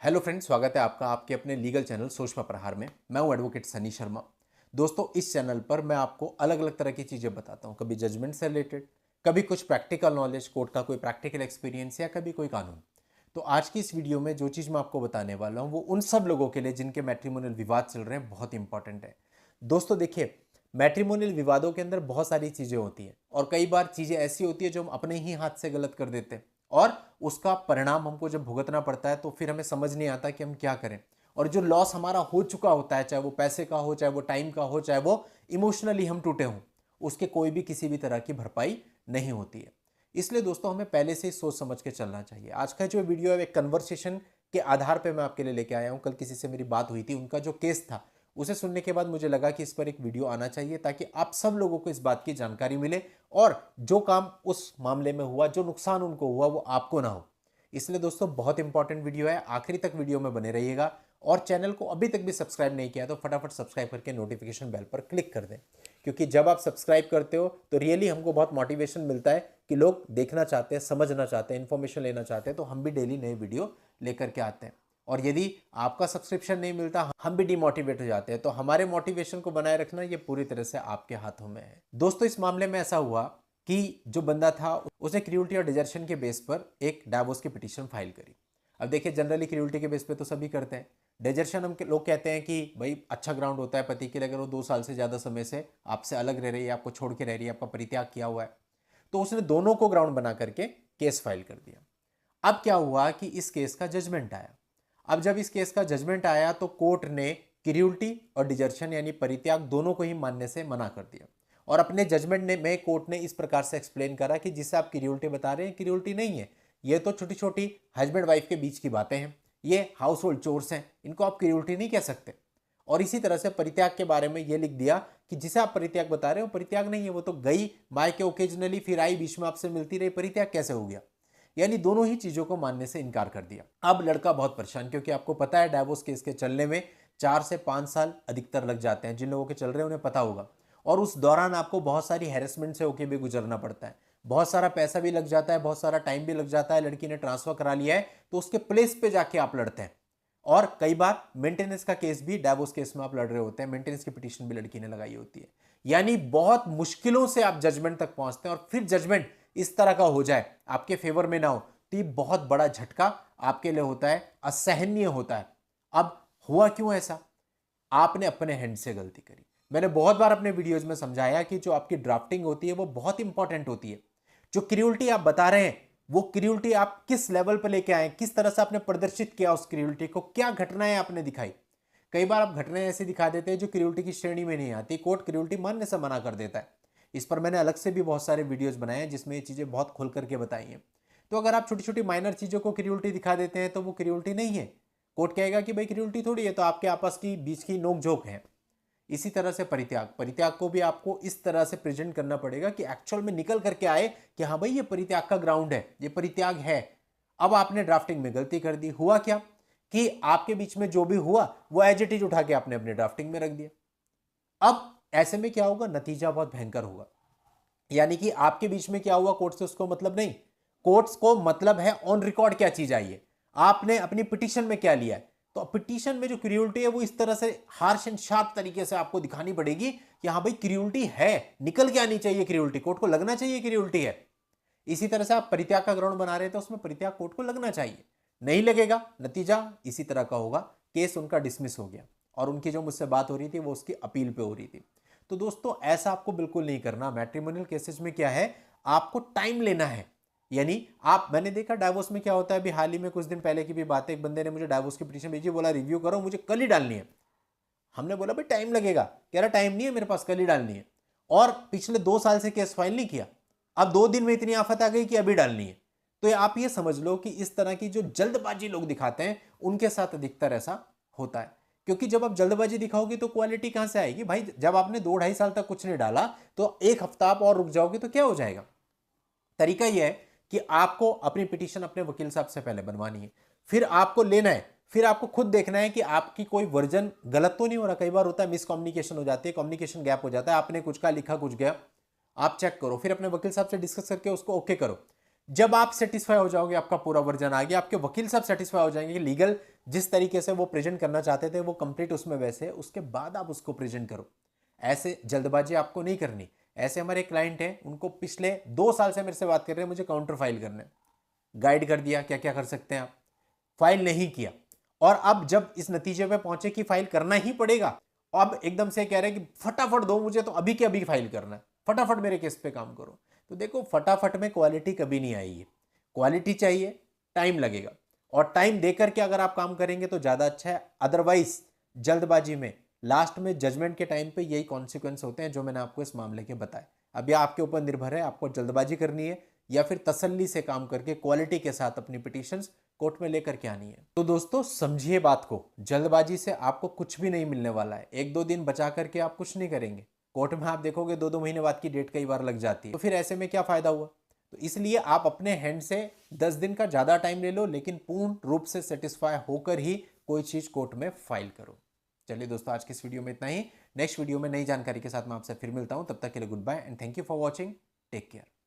Hello friends, स्वागत है आपका आपके अपने लीगल चैनल सोचना प्रहार में। मैं हूं एडवोकेट सनी शर्मा। दोस्तों, इस चैनल पर मैं आपको अलग अलग तरह की चीज़ें बताता हूं, कभी जजमेंट से रिलेटेड, कभी कुछ प्रैक्टिकल नॉलेज, कोर्ट का कोई प्रैक्टिकल एक्सपीरियंस या कभी कोई कानून। तो आज की इस वीडियो में जो चीज़ मैं आपको बताने वाला हूँ वो उन सब लोगों के लिए जिनके मैट्रिमोनियल विवाद चल रहे हैं बहुत इंपॉर्टेंट है। दोस्तों देखिए, मैट्रिमोनियल विवादों के अंदर बहुत सारी चीज़ें होती हैं और कई बार चीज़ें ऐसी होती है जो हम अपने ही हाथ से गलत कर देते हैं और उसका परिणाम हमको जब भुगतना पड़ता है तो फिर हमें समझ नहीं आता कि हम क्या करें। और जो लॉस हमारा हो चुका होता है, चाहे वो पैसे का हो, चाहे वो टाइम का हो, चाहे वो इमोशनली हम टूटे हों, उसके कोई भी किसी भी तरह की भरपाई नहीं होती है। इसलिए दोस्तों हमें पहले से ही सोच समझ के चलना चाहिए। आज का जो वीडियो है एक कन्वर्सेशन के आधार पे मैं आपके लिए लेके आया हूँ। कल किसी से मेरी बात हुई थी, उनका जो केस था उसे सुनने के बाद मुझे लगा कि इस पर एक वीडियो आना चाहिए ताकि आप सब लोगों को इस बात की जानकारी मिले और जो काम उस मामले में हुआ, जो नुकसान उनको हुआ, वो आपको ना हो। इसलिए दोस्तों बहुत इंपॉर्टेंट वीडियो है, आखिरी तक वीडियो में बने रहिएगा। और चैनल को अभी तक भी सब्सक्राइब नहीं किया तो फटाफट सब्सक्राइब करके नोटिफिकेशन बेल पर क्लिक कर दें, क्योंकि जब आप सब्सक्राइब करते हो तो रियली हमको बहुत मोटिवेशन मिलता है कि लोग देखना चाहते हैं, समझना चाहते हैं, इन्फॉर्मेशन लेना चाहते हैं, तो हम भी डेली नए वीडियो लेकर के आते हैं। और यदि आपका सब्सक्रिप्शन नहीं मिलता, हम भी डिमोटिवेट हो जाते हैं। तो हमारे मोटिवेशन को बनाए रखना ये पूरी तरह से आपके हाथों में है। दोस्तों, इस मामले में ऐसा हुआ कि जो बंदा था उसने क्रियोलिटी और डिजर्शन के बेस पर एक डाइवोर्स की पिटीशन फाइल करी। अब देखिए, जनरली क्रियोलिटी के बेस पे तो सभी करते हैं। डिजर्शन हम लोग कहते हैं कि भाई अच्छा ग्राउंड होता है पति के लिए, अगर वो 2 साल से ज़्यादा समय से आपसे अलग रह रही है, आपको छोड़ के रह रही है, आपका परित्याग किया हुआ है, तो उसने दोनों को ग्राउंड बना करके केस फाइल कर दिया। अब क्या हुआ कि इस केस का जजमेंट आया। अब जब इस केस का जजमेंट आया तो कोर्ट ने क्रियोलिटी और डिजर्शन यानी परित्याग दोनों को ही मानने से मना कर दिया। और अपने जजमेंट में कोर्ट ने इस प्रकार से एक्सप्लेन करा कि जिसे आप क्रियोलिटी बता रहे हैं, क्रियोलिटी नहीं है, ये तो छोटी छोटी हस्बैंड वाइफ के बीच की बातें हैं, ये हाउस होल्ड चोर्स हैं, इनको आप क्रियोलिटी नहीं कह सकते। और इसी तरह से परित्याग के बारे में ये लिख दिया कि जिसे आप परित्याग बता रहे हो परित्याग नहीं है, वो तो गई मायके ओकेजनली, फिर आई, बीच में आपसे मिलती रही, परित्याग कैसे हो गया। यानी दोनों ही चीजों को मानने से इनकार कर दिया। अब लड़का बहुत परेशान, क्योंकि आपको पता है डाइवोर्स केस के चलने में 4 से 5 साल अधिकतर लग जाते हैं। जिन लोगों के चल रहे हैं उन्हें पता होगा। और उस दौरान आपको बहुत सारी हैरेसमेंट से होकर भी गुजरना पड़ता है, बहुत सारा पैसा भी लग जाता है, बहुत सारा टाइम भी लग जाता है। लड़की ने ट्रांसफर करा लिया है तो उसके प्लेस पे जाके आप लड़ते हैं। और कई बार मेंटेनेंस का केस भी, डाइवोर्स केस में आप लड़ रहे होते हैं, मेंटेनेंस की पिटीशन भी लड़की ने लगाई होती है। यानी बहुत मुश्किलों से आप जजमेंट तक पहुंचते हैं और फिर जजमेंट इस तरह का हो जाए, आपके फेवर में ना हो, तो ये बहुत बड़ा झटका आपके लिए होता है, असहनीय होता है। अब हुआ क्यों ऐसा? आपने अपने हैंड से गलती करी। मैंने बहुत बार अपने वीडियोज में समझाया कि जो आपकी ड्राफ्टिंग होती है वो बहुत इंपॉर्टेंट होती है। जो क्रियोलिटी आप बता रहे हैं वो क्रियोलिटी आप किस लेवल पर लेके आए, किस तरह से आपने प्रदर्शित किया उस क्रियोलिटी को, क्या घटनाएं आपने दिखाई। कई बार आप घटनाएं ऐसे दिखा देते हैं जो क्रियोलिटी की श्रेणी में नहीं आती, कोर्ट क्रियोलिटी मानने से मना कर देता है। इस पर मैंने अलग से भी बहुत सारे वीडियोज बनाए हैं जिसमें ये चीजें बहुत खुल करके बताई हैं। तो अगर आप छोटी छोटी माइनर चीजों को क्रियोलिटी दिखा देते हैं तो वो क्रियोलिटी नहीं है। कोर्ट कहेगा कि भाई क्रियोलिटी थोड़ी है, तो आपके आपस की बीच की नोक झोंक है। इसी तरह से परित्याग, परित्याग को भी आपको इस तरह से प्रेजेंट करना पड़ेगा कि एक्चुअल में निकल करके आए कि हाँ भाई ये परित्याग का ग्राउंड है, ये परित्याग है। अब आपने ड्राफ्टिंग में गलती कर दी, हुआ क्या कि आपके बीच में जो भी हुआ वो एज इट इज उठा के आपने अपने ड्राफ्टिंग में रख दिया। अब ऐसे में क्या होगा, नतीजा बहुत भयंकर होगा। यानी कि आपके बीच में क्या हुआ, कोर्ट से उसको मतलब नहीं। कोर्ट्स को मतलब है ऑन रिकॉर्ड क्या चीज आई है, आपने अपनी पिटीशन में क्या लिया है। तो पिटीशन में जो क्रियोलिटी है वो इस तरह से हार्श एंड शार्प तरीके से आपको दिखानी पड़ेगी कि हाँ भाई क्रियोलिटी है, निकल के आनी चाहिए क्रियोलिटी, कोर्ट को लगना चाहिए क्रियोलिटी है। इसी तरह से आप परित्याग का ग्राउंड बना रहे थे, उसमें परित्याग कोर्ट को लगना चाहिए, नहीं लगेगा, नतीजा इसी तरह का होगा, केस उनका डिसमिस हो गया। और उनकी जो मुझसे बात हो रही थी वो उसकी अपील पे हो रही थी। तो दोस्तों ऐसा आपको बिल्कुल नहीं करना। मैट्रिमोनियल केसेस में क्या है, आपको टाइम लेना है। यानी आप, मैंने देखा डाइवोर्स में क्या होता है, अभी हाल ही में कुछ दिन पहले की भी बात है, एक बंदे ने मुझे डाइवोर्स की पिटीशन भेजी, बोला रिव्यू करो, मुझे कल ही डालनी है। हमने बोला भाई टाइम लगेगा, कह रहा टाइम नहीं है मेरे पास, कल ही डालनी है। और पिछले 2 साल से केस फाइल नहीं किया, अब 2 दिन में इतनी आफत आ गई कि अभी डालनी है। तो आप ये समझ लो कि इस तरह की जो जल्दबाजी लोग दिखाते हैं उनके साथ अधिकतर ऐसा होता है। क्योंकि जब आप जल्दबाजी दिखाओगे तो क्वालिटी कहां से आएगी भाई। जब आपने 2-2.5 साल तक कुछ नहीं डाला तो एक हफ्ता आप और रुक जाओगे तो क्या हो जाएगा। तरीका यह है कि आपको अपनी पिटीशन अपने वकील साहब से पहले बनवानी है, फिर आपको लेना है, फिर आपको खुद देखना है कि आपकी कोई वर्जन गलत तो नहीं हो रहा। कई बार होता है मिसकम्युनिकेशन हो जाती है, कम्युनिकेशन गैप हो जाता है, आपने कुछ कहा लिखा कुछ गया, आप चेक करो, फिर अपने वकील साहब से डिस्कस करके उसको ओके करो। जब आप सेटिस्फाई हो जाओगे, आपका पूरा वर्जन आ गया, आपके वकील साहब सेटिस्फाई हो जाएंगे कि लीगल जिस तरीके से वो प्रेजेंट करना चाहते थे वो कंप्लीट उसमें वैसे है, उसके बाद आप उसको प्रेजेंट करो। ऐसे जल्दबाजी आपको नहीं करनी। ऐसे हमारे क्लाइंट हैं, उनको पिछले 2 साल से मेरे से बात कर रहे हैं, मुझे काउंटर फाइल करना है, गाइड कर दिया क्या क्या कर सकते हैं आप, फाइल नहीं किया, और अब जब इस नतीजे पे पहुंचे कि फाइल करना ही पड़ेगा, अब एकदम से कह रहे हैं कि फटाफट दो मुझे, तो अभी के अभी फाइल करना है, फटाफट मेरे केस पे काम करो। तो देखो, फटाफट में क्वालिटी कभी नहीं आएगी। क्वालिटी चाहिए, टाइम लगेगा, और टाइम देकर के अगर आप काम करेंगे तो ज्यादा अच्छा है। अदरवाइज जल्दबाजी में लास्ट में जजमेंट के टाइम पे यही कॉन्सिक्वेंस होते हैं जो मैंने आपको इस मामले के बताए। अब यह आपके ऊपर निर्भर है, आपको जल्दबाजी करनी है या फिर तसल्ली से काम करके क्वालिटी के साथ अपनी पिटीशंस कोर्ट में लेकर के आनी है। तो दोस्तों समझिए बात को, जल्दबाजी से आपको कुछ भी नहीं मिलने वाला है। 1-2 दिन बचा करके आप कुछ नहीं करेंगे, कोर्ट में आप देखोगे 2-2 महीने बाद की डेट कई बार लग जाती है, तो फिर ऐसे में क्या फायदा हुआ। तो इसलिए आप अपने हैंड से 10 दिन का ज्यादा टाइम ले लो, लेकिन पूर्ण रूप से सेटिस्फाई होकर ही कोई चीज कोर्ट में फाइल करो। चलिए दोस्तों, आज की इस वीडियो में इतना ही। नेक्स्ट वीडियो में नई जानकारी के साथ मैं आपसे फिर मिलता हूं, तब तक के लिए goodbye and thank you for watching. Take care.